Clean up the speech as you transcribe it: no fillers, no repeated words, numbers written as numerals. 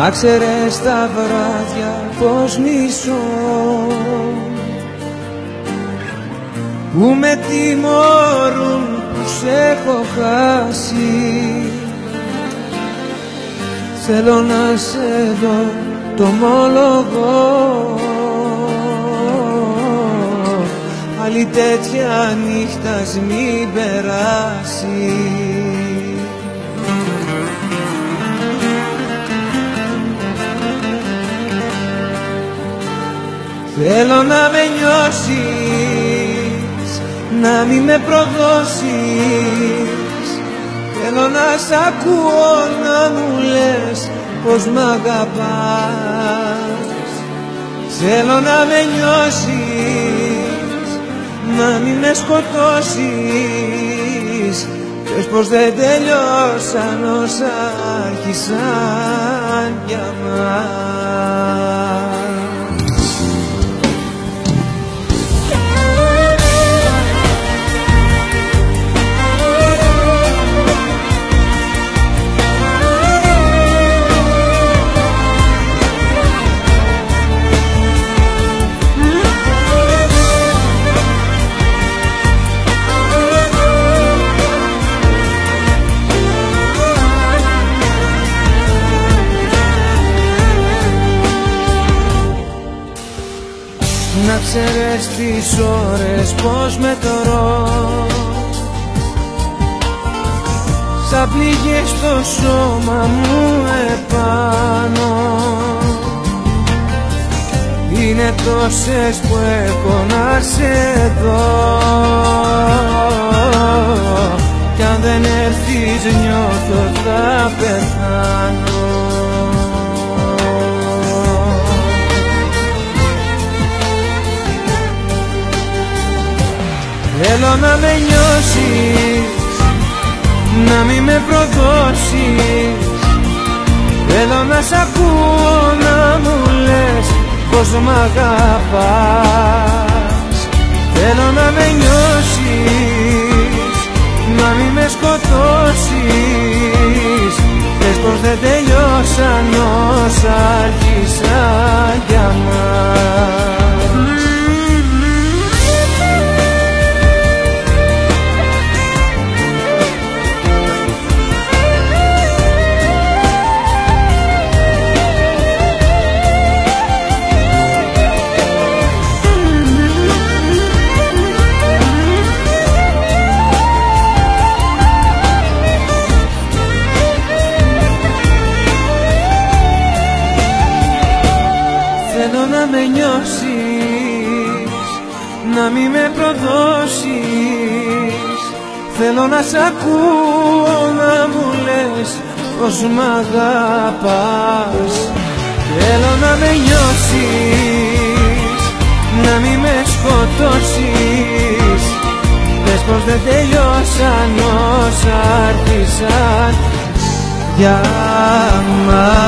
Να ξέρεις τα βράδια πως μισώ, που με τιμωρούν που σ' έχω χάσει. Θέλω να σε δω, το ομολογώ, άλλη τέτοια νύχτας μην περάσει. Θέλω να με νιώσεις, να μην με προδώσεις. Θέλω να σ' ακούω να μου λες πως μ' αγαπάς. Θέλω να με νιώσεις, να μην με σκοτώσεις. Πες πως δεν τελειώσαν όσα άρχισαν για μας. Να ξέρεις τις ώρες πως μετρώ, σαν πληγές στο σώμα μου επάνω. Είναι τόσες που έχω να σε δω, κι αν δεν έρθεις νιώθω θα πεθάνω. Θέλω να με νιώσεις, να μην με προδώσεις. Θέλω να σ' ακούω να μου λες πως μ' αγαπάς. Θέλω να με νιώσεις, να μην με σκοτώσεις. Πες πως δεν τελειώσαν όσα άρχισαν για μας. Θέλω να με νιώσεις, να μην με προδώσεις. Θέλω να σ' ακούω να μου λες πως μ' αγαπάς. Θέλω να με νιώσεις, να μην με σκοτώσεις. Πες πως δεν τελειώσαν όσα άρχισαν για μας.